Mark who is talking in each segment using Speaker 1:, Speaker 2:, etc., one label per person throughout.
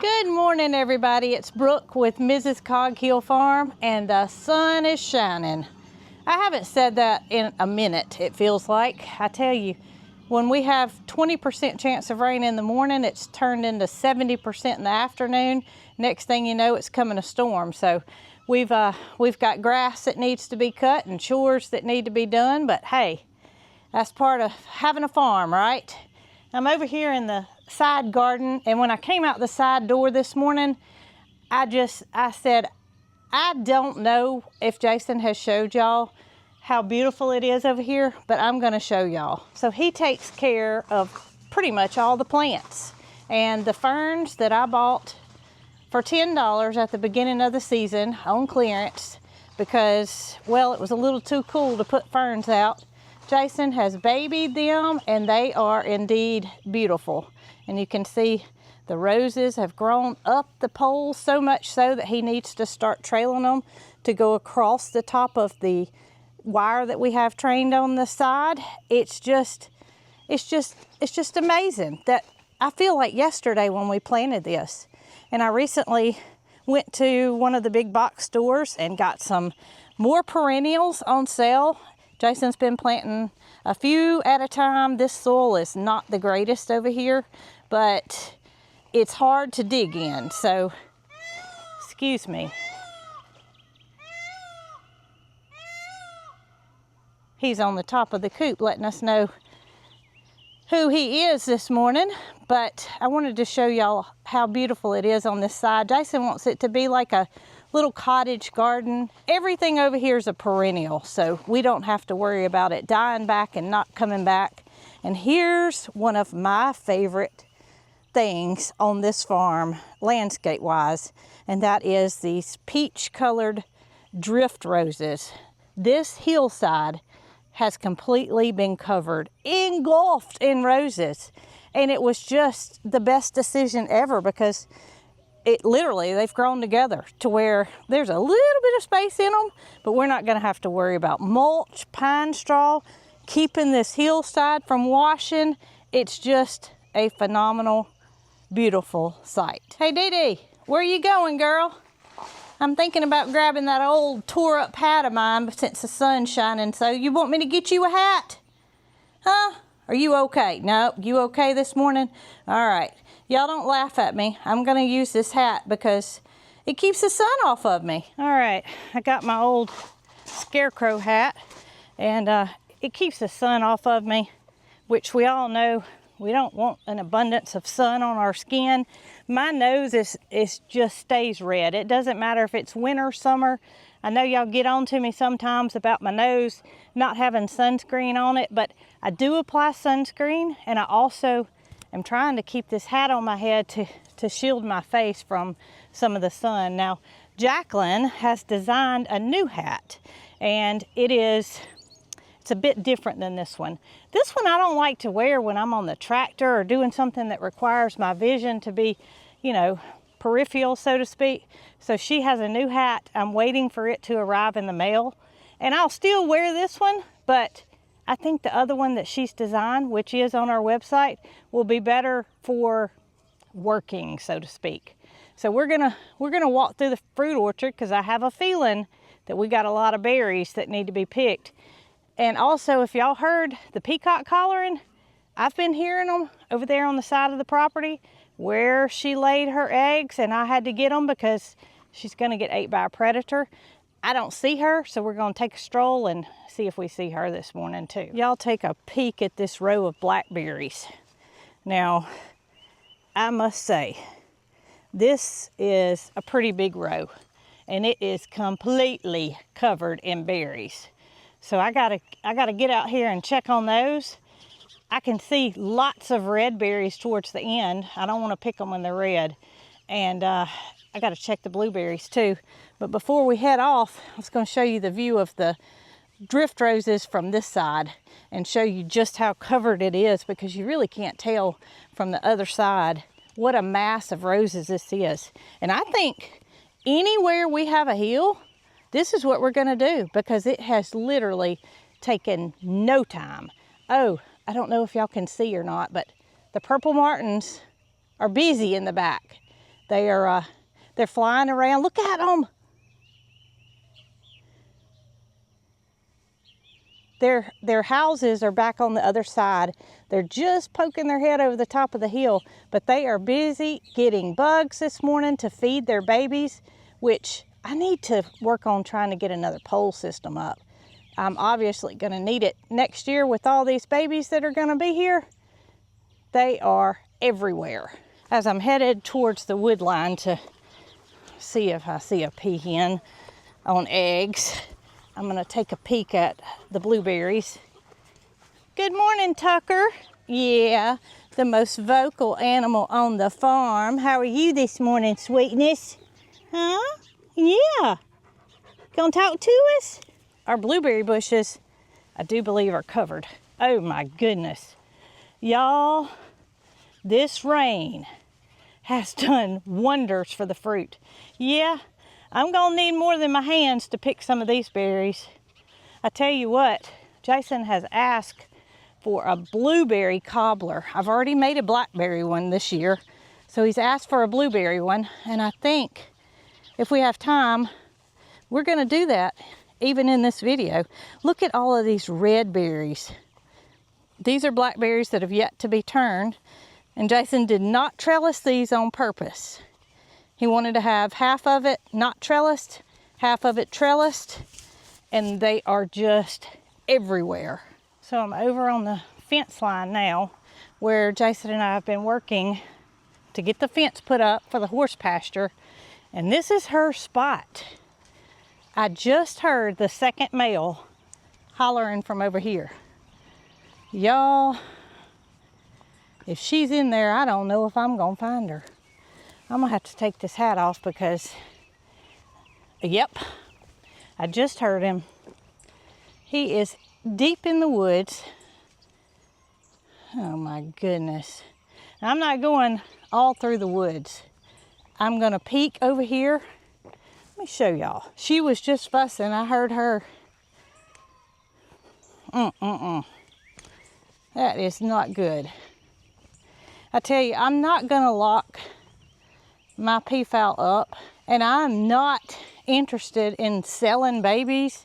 Speaker 1: Good morning, everybody. It's Brooke with Mrs. Cog Hill Farm, and the sun is shining. I haven't said that in a minute, it feels like. I tell you, when we have 20% chance of rain in the morning, it's turned into 70% in the afternoon. Next thing you know, it's coming a storm. So we've got grass that needs to be cut and chores that need to be done, but hey, that's part of having a farm, right? I'm over here in the side garden, and when I came out the side door this morning, I said, I don't know if Jason has showed y'all how beautiful it is over here, but I'm gonna show y'all. So he takes care of pretty much all the plants, and the ferns that I bought for $10 at the beginning of the season on clearance because, well, it was a little too cool to put ferns out. Jason has babied them, and they are indeed beautiful. And you can see the roses have grown up the pole so much so that he needs to start trailing them to go across the top of the wire that we have trained on the side. It's just amazing that I feel like yesterday when we planted this. And I recently went to one of the big box stores and got some more perennials on sale. Jason's been planting a few at a time. This soil is not the greatest over here, but it's hard to dig in, so excuse me. He's on the top of the coop letting us know who he is this morning, but I wanted to show y'all how beautiful it is on this side. Jason wants it to be like a little cottage garden. Everything over here is a perennial, so we don't have to worry about it dying back and not coming back. And here's one of my favorite things on this farm, landscape wise, and that is these peach colored drift roses. This hillside has completely been covered, engulfed in roses, and it was just the best decision ever because it literally, they've grown together to where there's a little bit of space in them, but we're not gonna have to worry about mulch, pine straw, keeping this hillside from washing. It's just a phenomenal, beautiful sight. Hey, Dee Dee, where you going, girl? I'm thinking about grabbing that old tore up hat of mine since the sun's shining. So you want me to get you a hat? Huh? Are you okay? No, you okay this morning? All right. Y'all don't laugh at me. I'm gonna use this hat because it keeps the sun off of me. All right, I got my old scarecrow hat, and it keeps the sun off of me, which we all know we don't want an abundance of sun on our skin. My nose is just stays red. It doesn't matter if it's winter, summer. I know y'all get on to me sometimes about my nose not having sunscreen on it, but I do apply sunscreen, and I also am trying to keep this hat on my head to shield my face from some of the sun. Now, Jacqueline has designed a new hat, and it's a bit different than this one. This one I don't like to wear when I'm on the tractor or doing something that requires my vision to be, you know, peripheral, so to speak. So she has a new hat. I'm waiting for it to arrive in the mail, and I'll still wear this one, but I think the other one that she's designed, which is on our website, will be better for working, so to speak. So we're gonna walk through the fruit orchard because I have a feeling that we got a lot of berries that need to be picked. And also, if y'all heard the peacock collaring, I've been hearing them over there on the side of the property where she laid her eggs, and I had to get them because she's gonna get ate by a predator. I don't see her, so we're gonna take a stroll and see if we see her this morning too. Y'all take a peek at this row of blackberries. Now, I must say, this is a pretty big row, and it is completely covered in berries. So I gotta get out here and check on those. I can see lots of red berries towards the end. I don't wanna pick them when they're red. And I gotta check the blueberries too. But before we head off, I was gonna show you the view of the drift roses from this side and show you just how covered it is, because you really can't tell from the other side what a mass of roses this is. And I think anywhere we have a hill, this is what we're gonna do, because it has literally taken no time. Oh, I don't know if y'all can see or not, but the purple martins are busy in the back. They're flying around. Look at them. Their houses are back on the other side. They're just poking their head over the top of the hill, but they are busy getting bugs this morning to feed their babies, which I need to work on trying to get another pole system up. I'm obviously going to need it next year with all these babies that are going to be here. They are everywhere. As I'm headed towards the wood line to see if I see a peahen on eggs, I'm going to take a peek at the blueberries. Good morning, Tucker. Yeah, the most vocal animal on the farm. How are you this morning, sweetness? Huh? Yeah. Gonna talk to us? Our blueberry bushes, I do believe, are covered. Oh my goodness. Y'all, this rain has done wonders for the fruit. Yeah, I'm gonna need more than my hands to pick some of these berries. I tell you what, Jason has asked for a blueberry cobbler. I've already made a blackberry one this year, so he's asked for a blueberry one, and I think if we have time, we're gonna do that even in this video. Look at all of these red berries. These are blackberries that have yet to be turned, and Jason did not trellis these on purpose. He wanted to have half of it not trellised, half of it trellised, and they are just everywhere. So I'm over on the fence line now, where Jason and I have been working to get the fence put up for the horse pasture, and this is her spot. I just heard the second male hollering from over here. Y'all, if she's in there, I don't know if I'm gonna find her. I'm gonna have to take this hat off because, yep, I just heard him. He is deep in the woods. Oh my goodness. Now, I'm not going all through the woods. I'm gonna peek over here. Let me show y'all. She was just fussing. I heard her. That is not good. I tell you, I'm not gonna lock my peafowl up, and I'm not interested in selling babies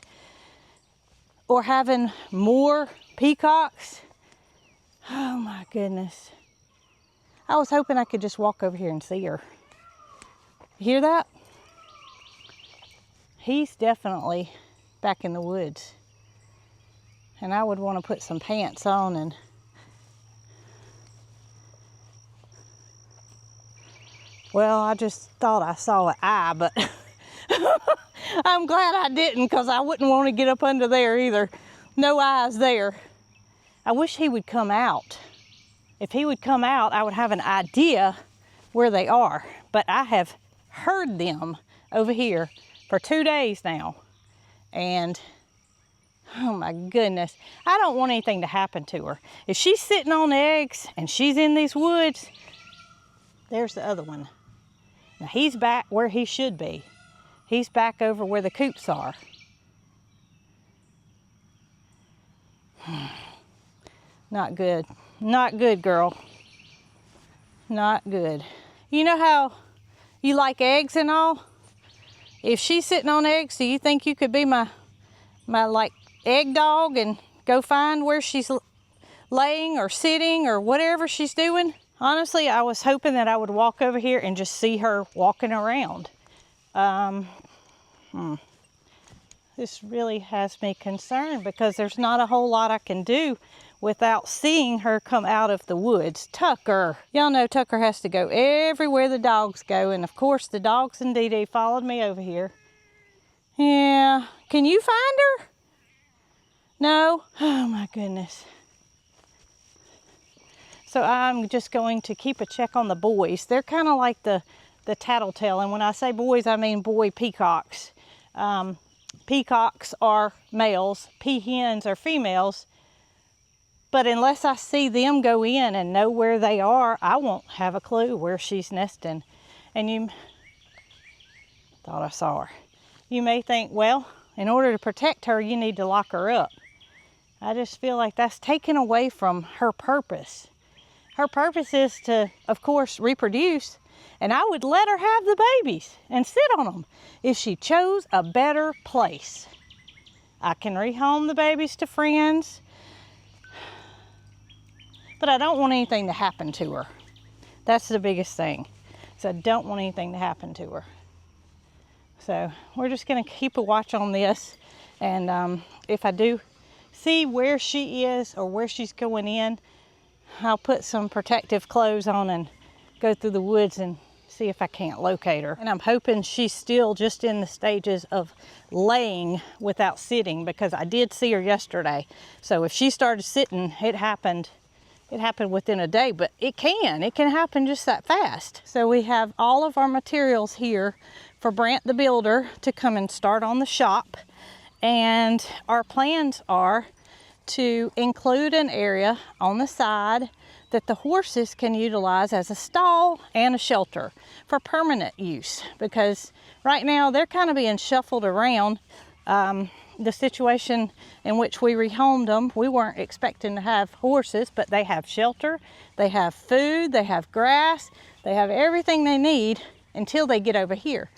Speaker 1: or having more peacocks. Oh my goodness. I was hoping I could just walk over here and see her. You hear that? He's definitely back in the woods. And I would want to put some pants on and well, I just thought I saw an eye, but I'm glad I didn't, because I wouldn't want to get up under there either. No eyes there. I wish he would come out. If he would come out, I would have an idea where they are. But I have heard them over here for 2 days now. And oh my goodness, I don't want anything to happen to her. If she's sitting on eggs and she's in these woods, there's the other one. Now he's back where he should be. He's back over where the coops are. Not good. Not good, girl. Not good. You know how you like eggs and all? If she's sitting on eggs, do you think you could be my like egg dog and go find where she's laying or sitting or whatever she's doing? Honestly, I was hoping that I would walk over here and just see her walking around. This really has me concerned because there's not a whole lot I can do without seeing her come out of the woods. Tucker. Y'all know Tucker has to go everywhere the dogs go, and of course the dogs and Dee Dee followed me over here. Yeah. Can you find her? No? Oh my goodness. So I'm just going to keep a check on the boys. They're kind of like the tattletale, and when I say boys, I mean boy peacocks. Peacocks are males, peahens are females, but unless I see them go in and know where they are, I won't have a clue where she's nesting. And you thought I saw her. You may think, well, in order to protect her, you need to lock her up. I just feel like that's taken away from her purpose. Her purpose is to, of course, reproduce, and I would let her have the babies and sit on them if she chose a better place. I can rehome the babies to friends, but I don't want anything to happen to her. That's the biggest thing. So I don't want anything to happen to her. So we're just gonna keep a watch on this, and if I do see where she is or where she's going in, I'll put some protective clothes on and go through the woods and see if I can't locate her. And I'm hoping she's still just in the stages of laying without sitting, because I did see her yesterday. So if she started sitting, it happened within a day, but it can happen just that fast. So we have all of our materials here for Brant the builder to come and start on the shop. And our plans are to include an area on the side that the horses can utilize as a stall and a shelter for permanent use, because right now they're kind of being shuffled around. The situation in which we rehomed them, we weren't expecting to have horses, but they have shelter, they have food, they have grass, they have everything they need until they get over here.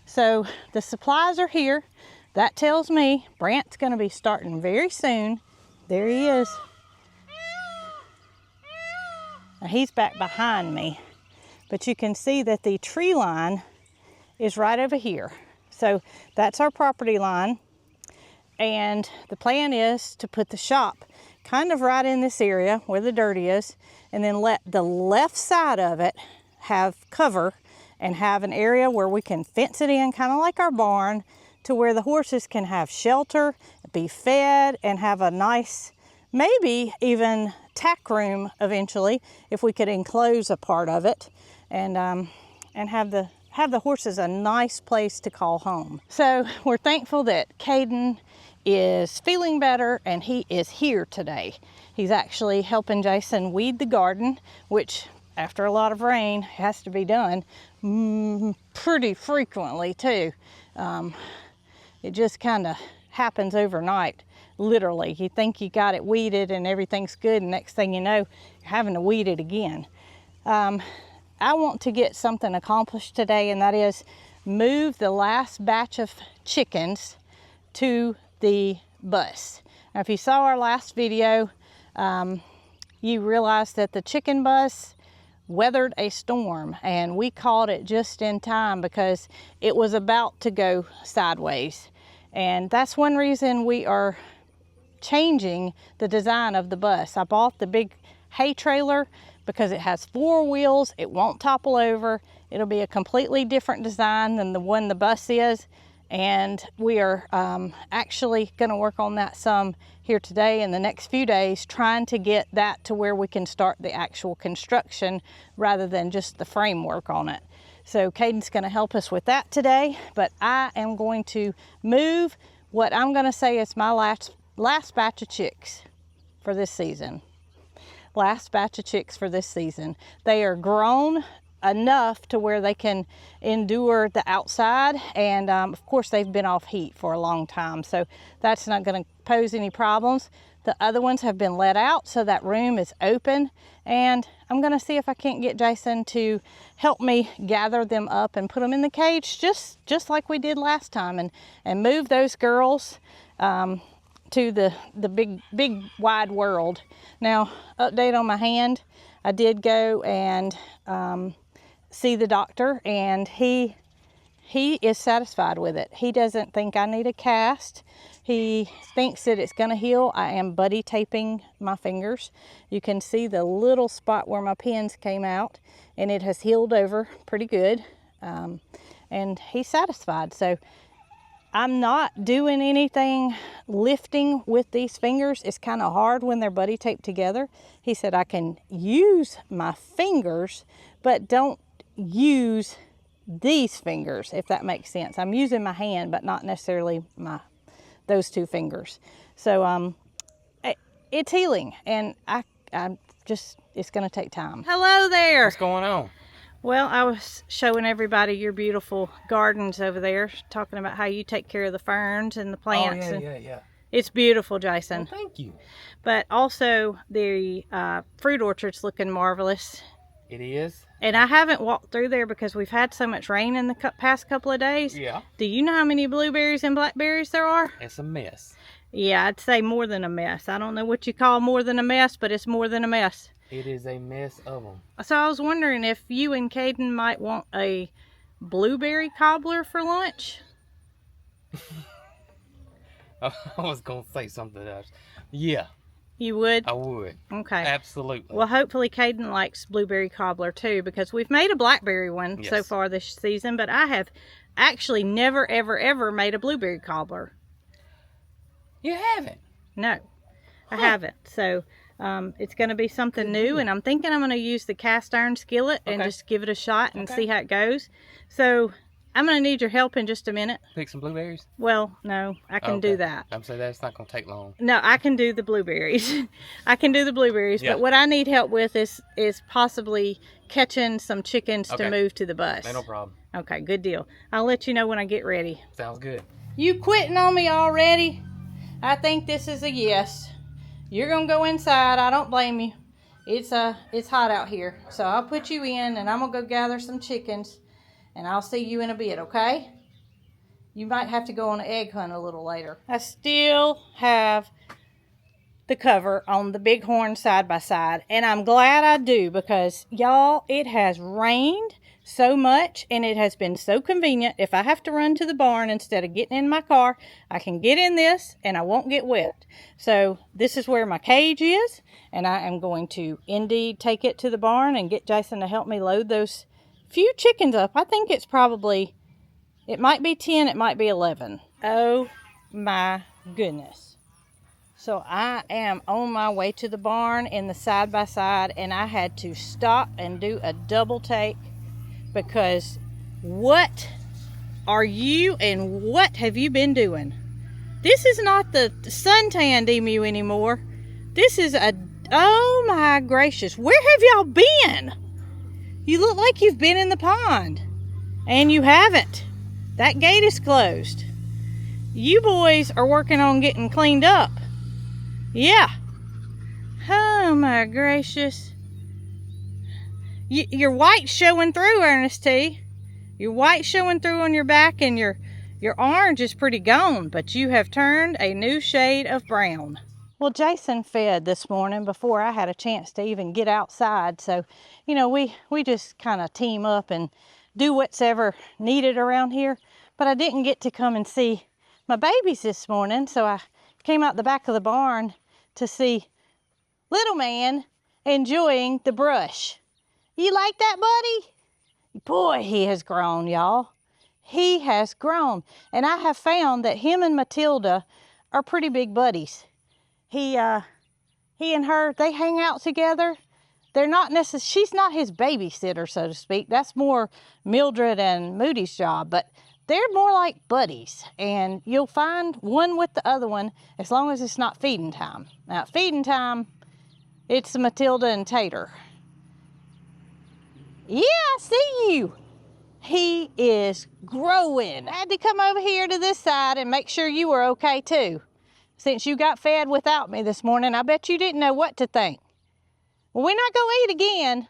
Speaker 1: So the supplies are here. That tells me Brant's going to be starting very soon. There he is. Now he's back behind me, but you can see that the tree line is right over here. So that's our property line. And the plan is to put the shop kind of right in this area where the dirt is, and then let the left side of it have cover and have an area where we can fence it in, kind of like our barn, to where the horses can have shelter, be fed, and have a nice, maybe even tack room eventually, if we could enclose a part of it, and have the horses a nice place to call home. So we're thankful that Caden is feeling better and he is here today. He's actually helping Jason weed the garden, which after a lot of rain has to be done pretty frequently too. It just kind of happens overnight, literally. You think you got it weeded and everything's good, and next thing you know, you're having to weed it again. I want to get something accomplished today, and that is move the last batch of chickens to the bus. Now, if you saw our last video, you realized that the chicken bus weathered a storm, and we caught it just in time because it was about to go sideways. And that's one reason we are changing the design of the bus. I bought the big hay trailer because it has 4 wheels, it won't topple over, it'll be a completely different design than the one the bus is, and we are actually going to work on that some here today in the next few days, trying to get that to where we can start the actual construction rather than just the framework on it. So Caden's going to help us with that today, but I am going to move what I'm going to say is my last batch of chicks for this season. Last batch of chicks for this season. They are grown enough to where they can endure the outside, and of course they've been off heat for a long time, so that's not going to pose any problems. The other ones have been let out, so that room is open, and I'm going to see if I can't get Jason to help me gather them up and put them in the cage just like we did last time, and move those girls to the big wide world. Now, update on my hand, I did go and see the doctor, and he is satisfied with it. He doesn't think I need a cast. He thinks that it's going to heal. I am buddy taping my fingers. You can see the little spot where my pins came out, and it has healed over pretty good, and he's satisfied. So I'm not doing anything lifting with these fingers. It's kind of hard when they're buddy taped together. He said I can use my fingers, but don't use these fingers, if that makes sense. I'm using my hand, but not necessarily those 2 fingers. So it's healing, and I'm just, it's going to take time. Hello there.
Speaker 2: What's going on?
Speaker 1: Well, I was showing everybody your beautiful gardens over there, talking about how you take care of the ferns and the plants.
Speaker 2: Oh, yeah.
Speaker 1: It's beautiful, Jason.
Speaker 2: Well, thank you.
Speaker 1: But also the fruit orchard's looking marvelous.
Speaker 2: It is.
Speaker 1: And I haven't walked through there because we've had so much rain in the past couple of days.
Speaker 2: Yeah.
Speaker 1: Do you know how many blueberries and blackberries there are?
Speaker 2: It's a mess.
Speaker 1: Yeah, I'd say more than a mess. I don't know what you call more than a mess, but it's more than a mess.
Speaker 2: It is a mess of them.
Speaker 1: So I was wondering if you and Caden might want a blueberry cobbler for lunch.
Speaker 2: I was going to say something else. Yeah.
Speaker 1: You would?
Speaker 2: I would.
Speaker 1: Okay.
Speaker 2: Absolutely.
Speaker 1: Well, hopefully Caden likes blueberry cobbler too, because we've made a blackberry one so far this season, but I have actually never, ever, ever made a blueberry cobbler.
Speaker 2: You haven't?
Speaker 1: No, I haven't. So it's going to be something new, and I'm thinking I'm going to use the cast iron skillet and just give it a shot and see how it goes. So I'm going to need your help in just a minute.
Speaker 2: Pick some blueberries?
Speaker 1: Well, no, I can do that.
Speaker 2: I'm saying that's not going to take long.
Speaker 1: No, I can do the blueberries. I can do the blueberries, but what I need help with is possibly catching some chickens to move to the bus.
Speaker 2: No problem.
Speaker 1: Okay, good deal. I'll let you know when I get ready.
Speaker 2: Sounds good.
Speaker 1: You quitting on me already? I think this is a yes. You're gonna go inside. I don't blame you. It's hot out here, so I'll put you in, and I'm gonna go gather some chickens, and I'll see you in a bit, okay? You might have to go on an egg hunt a little later. I still have the cover on the Bighorn side by side, and I'm glad I do, because y'all, it has rained so much, and it has been so convenient. If I have to run to the barn instead of getting in my car, I can get in this and I won't get wet. So this is where my cage is, and I am going to indeed take it to the barn and get Jason to help me load those few chickens up. I think it's probably, it might be 10, it might be 11. Oh my goodness. So I am on my way to the barn in the side by side, and I had to stop and do a double take, because what are you and what have you been doing? This is not the suntanned emu anymore. This is oh my gracious, where have y'all been? You look like you've been in the pond, and you haven't. That gate is closed. You boys are working on getting cleaned up. Yeah. Oh my gracious. Your white's showing through, Ernest T. Your white's showing through on your back, and your orange is pretty gone, but you have turned a new shade of brown. Well, Jason fed this morning before I had a chance to even get outside, so, you know, we just kind of team up and do what's ever needed around here, but I didn't get to come and see my babies this morning, so I came out the back of the barn to see little man enjoying the brush. You like that, buddy? Boy, he has grown, y'all. He has grown. And I have found that him and Matilda are pretty big buddies. He and her, they hang out together. They're not necessarily, she's not his babysitter, so to speak. That's more Mildred and Moody's job, but they're more like buddies. And you'll find one with the other one as long as it's not feeding time. Now, at feeding time, it's Matilda and Tater. Yeah, I see you. He is growing. I had to come over here to this side and make sure you were okay too. Since you got fed without me this morning, I bet you didn't know what to think. Well, we're not gonna eat again.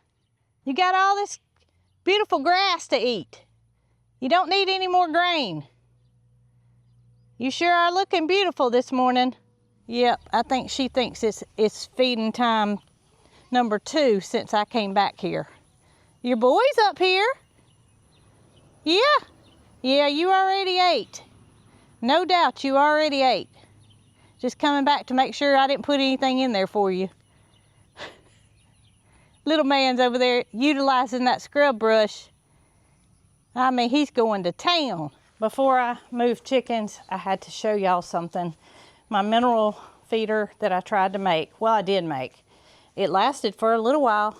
Speaker 1: You got all this beautiful grass to eat. You don't need any more grain. You sure are looking beautiful this morning. Yep, I think she thinks it's feeding time number 2 since I came back here. Your boy's up here. Yeah, you already ate. No doubt you already ate. Just coming back to make sure I didn't put anything in there for you. Little man's over there utilizing that scrub brush. I mean, he's going to town. Before I moved chickens, I had to show y'all something. My mineral feeder that I tried to make, well, I did make. It lasted for a little while,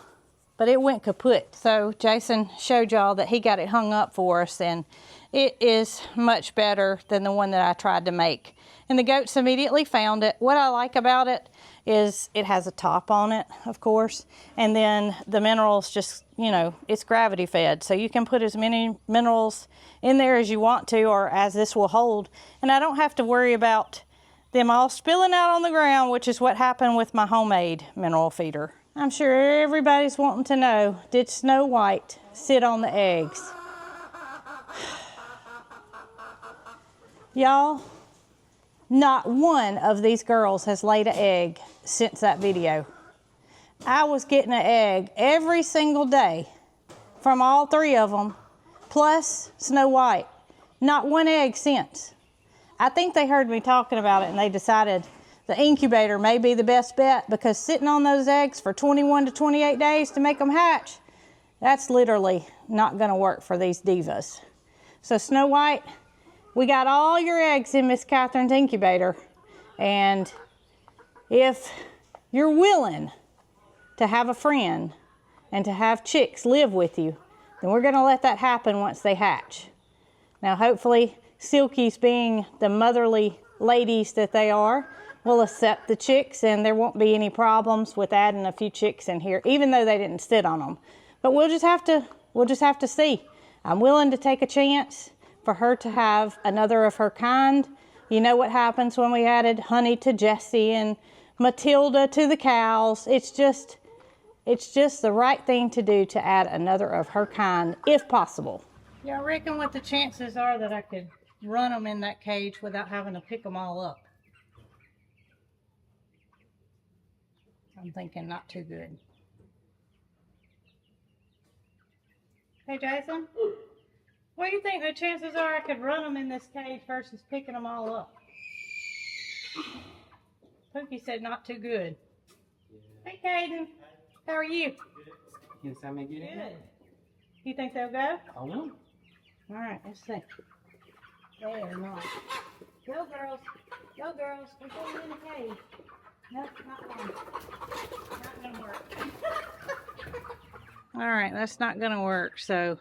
Speaker 1: but it went kaput. So Jason showed y'all that he got it hung up for us, and it is much better than the one that I tried to make. And the goats immediately found it. What I like about it is it has a top on it, of course, and then the minerals just, you know, it's gravity fed. So you can put as many minerals in there as you want to, or as this will hold. And I don't have to worry about them all spilling out on the ground, which is what happened with my homemade mineral feeder. I'm sure everybody's wanting to know, did Snow White sit on the eggs? Y'all, not one of these girls has laid an egg since that video. I was getting an egg every single day from all three of them, plus Snow White. Not one egg since. I think they heard me talking about it and they decided the incubator may be the best bet, because sitting on those eggs for 21 to 28 days to make them hatch, that's literally not gonna work for these divas. So Snow White, we got all your eggs in Miss Catherine's incubator, and if you're willing to have a friend and to have chicks live with you, then we're gonna let that happen once they hatch. Now hopefully Silkies, being the motherly ladies that they are, will accept the chicks, and there won't be any problems with adding a few chicks in here, even though they didn't sit on them. But we'll just have to see. I'm willing to take a chance for her to have another of her kind. You know what happens when we added Honey to Jessie and Matilda to the cows. It's just the right thing to do to add another of her kind, if possible. Yeah, I reckon what the chances are that I could run them in that cage without having to pick them all up. I'm thinking not too good. Hey Jason, what do you think the chances are I could run them in this cage versus picking them all up? Pookie said not too good. Hey Caden, how are you?
Speaker 2: Yes, I may get it.
Speaker 1: Good. You think they'll go?
Speaker 2: I will.
Speaker 1: All right, let's see. They are not. Go girls, go girls. We're going in the cage. Nope, not one. Not gonna work. All right, that's not gonna work. So,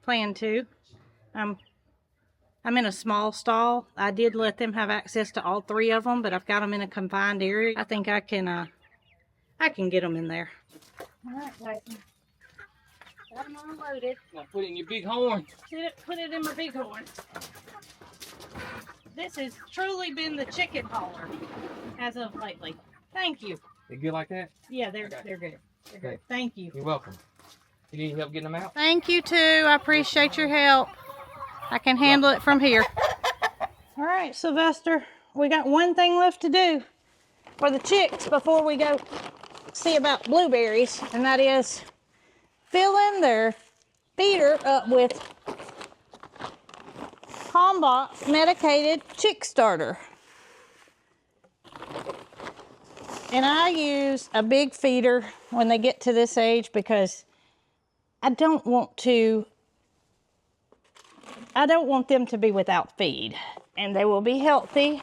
Speaker 1: plan two. I'm in a small stall. I did let them have access to all three of them, but I've got them in a confined area. I think I can get them in there. All right, Jason. Got them unloaded.
Speaker 2: Now put it in your big horn.
Speaker 1: Put it in my big horn. This has truly been the chicken hauler as of lately. Thank you.
Speaker 2: They good like that?
Speaker 1: Yeah, they're good. They're good. Thank you.
Speaker 2: You're welcome. You need help getting them out?
Speaker 1: Thank you too. I appreciate your help. I can handle it from here. All right, Sylvester, we got one thing left to do for the chicks before we go see about blueberries, and that is filling their feeder up with Kalmbach medicated chick starter. And I use a big feeder when they get to this age, because I don't want them to be without feed, and they will be healthy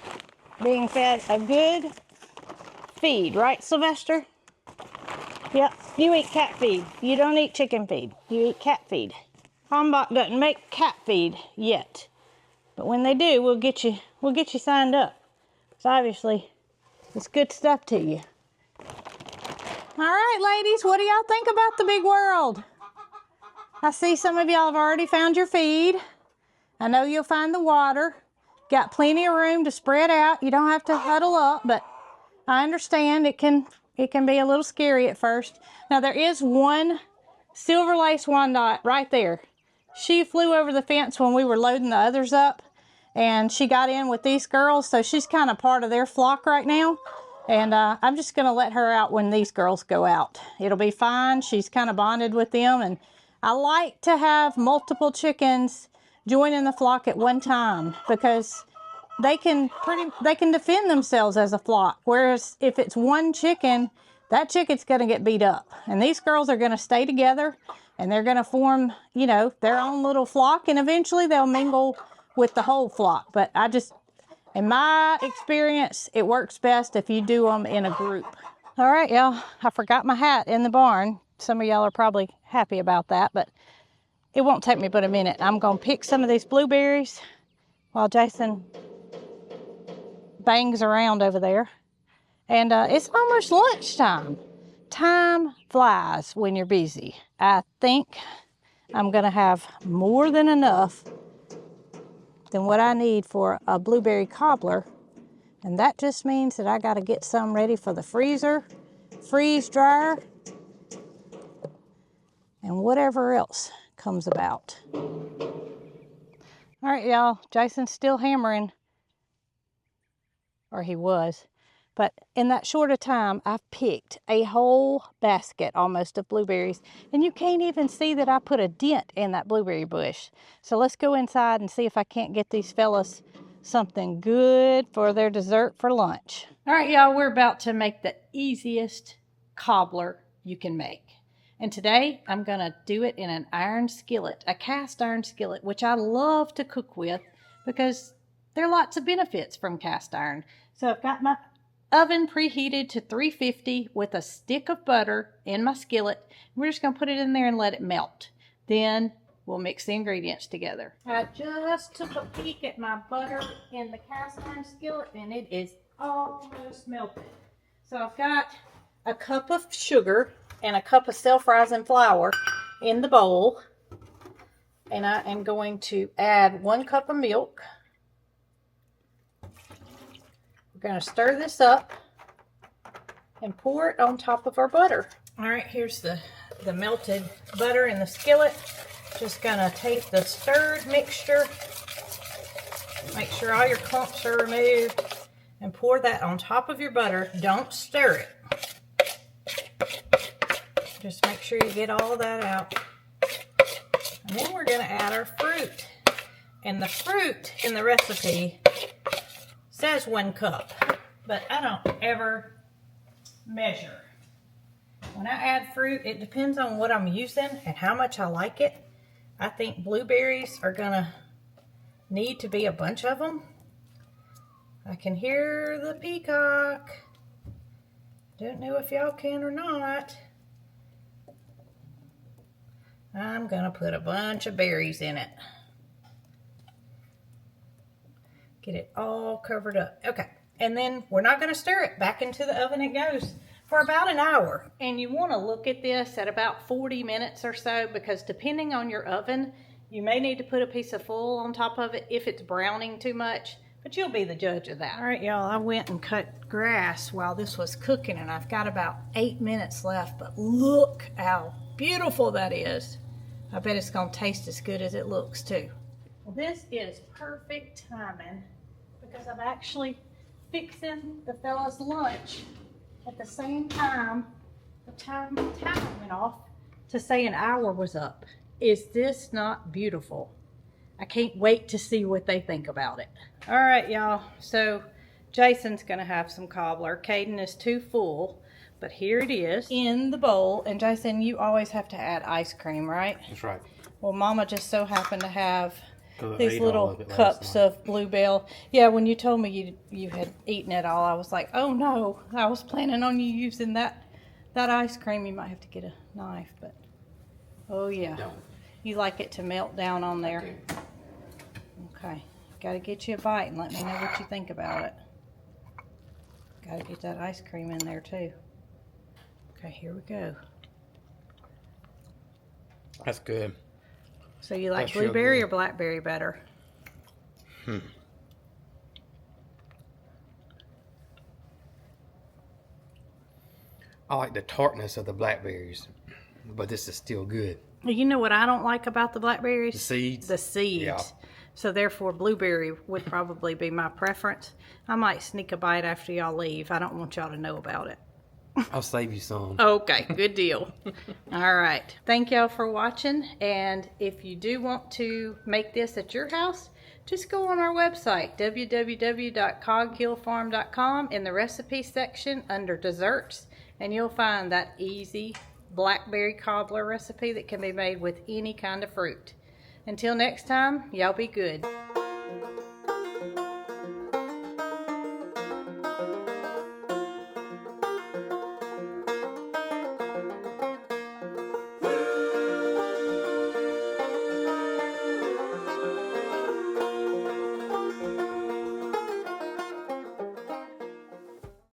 Speaker 1: being fed a good feed, right, Sylvester? Yep, you eat cat feed. You don't eat chicken feed. You eat cat feed. Kalmbach doesn't make cat feed yet, but when they do, we'll get you signed up. So obviously, it's good stuff to you. All right, ladies, what do y'all think about the big world? I see some of y'all have already found your feed. I know you'll find the water. Got plenty of room to spread out. You don't have to huddle up, but I understand it can be a little scary at first. Now there is one silver lace wyandotte right there. She flew over the fence when we were loading the others up, and she got in with these girls, so she's kind of part of their flock right now. And I'm just gonna let her out when these girls go out. It'll be fine. She's kind of bonded with them, and I like to have multiple chickens joining the flock at one time, because they can defend themselves as a flock. Whereas if it's one chicken, that chicken's gonna get beat up. And these girls are gonna stay together, and they're gonna form, you know, their own little flock, and eventually they'll mingle with the whole flock. But in my experience, it works best if you do them in a group. All right, y'all, I forgot my hat in the barn. Some of y'all are probably happy about that, but it won't take me but a minute. I'm gonna pick some of these blueberries while Jason bangs around over there. And it's almost lunchtime. Time flies when you're busy. I think I'm gonna have more than enough than what I need for a blueberry cobbler And that just means that I got to get some ready for the freezer, freeze dryer, and whatever else comes about. All right, y'all, Jason's still hammering, or he was. But in that short of time, I've picked a whole basket almost of blueberries. And you can't even see that I put a dent in that blueberry bush. So let's go inside and see if I can't get these fellas something good for their dessert for lunch. All right, y'all, we're about to make the easiest cobbler you can make. And today I'm gonna do it in an iron skillet, a cast iron skillet, which I love to cook with because there are lots of benefits from cast iron. So I've got my oven preheated to 350 with a stick of butter in my skillet. We're just gonna put it in there and let it melt. Then we'll mix the ingredients together. I just took a peek at my butter in the cast iron skillet and it is almost melted. So I've got a cup of sugar and a cup of self-rising flour in the bowl. And I am going to add 1 cup of milk. We're going to stir this up and pour it on top of our butter. All right, here's the melted butter in the skillet. Just going to take the stirred mixture, make sure all your clumps are removed, and pour that on top of your butter. Don't stir it. Just make sure you get all that out. And then we're going to add our fruit. And the fruit in the recipe says 1 cup, but I don't ever measure. When I add fruit, it depends on what I'm using and how much I like it. I think blueberries are gonna need to be a bunch of them. I can hear the peacock. Don't know if y'all can or not. I'm gonna put a bunch of berries in it. Get it all covered up. Okay, and then we're not gonna stir it. Back into the oven it goes for about an hour. And you wanna look at this at about 40 minutes or so, because depending on your oven, you may need to put a piece of foil on top of it if it's browning too much, but you'll be the judge of that. All right, y'all, I went and cut grass while this was cooking, and I've got about 8 minutes left, but look how beautiful that is. I bet it's gonna taste as good as it looks too. Well, this is perfect timing because I'm actually fixing the fellas' lunch at the same time the time went off to say an hour was up. Is this not beautiful? I can't wait to see what they think about it. All right, y'all, so Jason's gonna have some cobbler. Caden is too full, but here it is in the bowl. And Jason, you always have to add ice cream, right?
Speaker 2: That's right.
Speaker 1: Well, Mama just so happened to have these little cups of Bluebell. Yeah, when you told me you had eaten it all, I was like, oh no, I was planning on you using that ice cream. You might have to get a knife, but oh yeah.
Speaker 2: No.
Speaker 1: You like it to melt down on there. Okay, gotta get you a bite and let me know what you think about it. Gotta get that ice cream in there too. Okay, here we go.
Speaker 2: That's good.
Speaker 1: So you like
Speaker 2: That's real
Speaker 1: blueberry
Speaker 2: good.
Speaker 1: or blackberry better?
Speaker 2: I like the tartness of the blackberries, but this is still good.
Speaker 1: You know what I don't like about the blackberries?
Speaker 2: The seeds?
Speaker 1: The seeds.
Speaker 2: Yeah.
Speaker 1: So therefore blueberry would probably be my preference. I might sneak a bite after y'all leave. I don't want y'all to know about it.
Speaker 2: I'll save you some.
Speaker 1: Okay, good deal. All right. Thank y'all for watching. And if you do want to make this at your house, just go on our website, www.coghillfarm.com, in the recipe section under desserts, and you'll find that easy blackberry cobbler recipe that can be made with any kind of fruit. Until next time, y'all be good.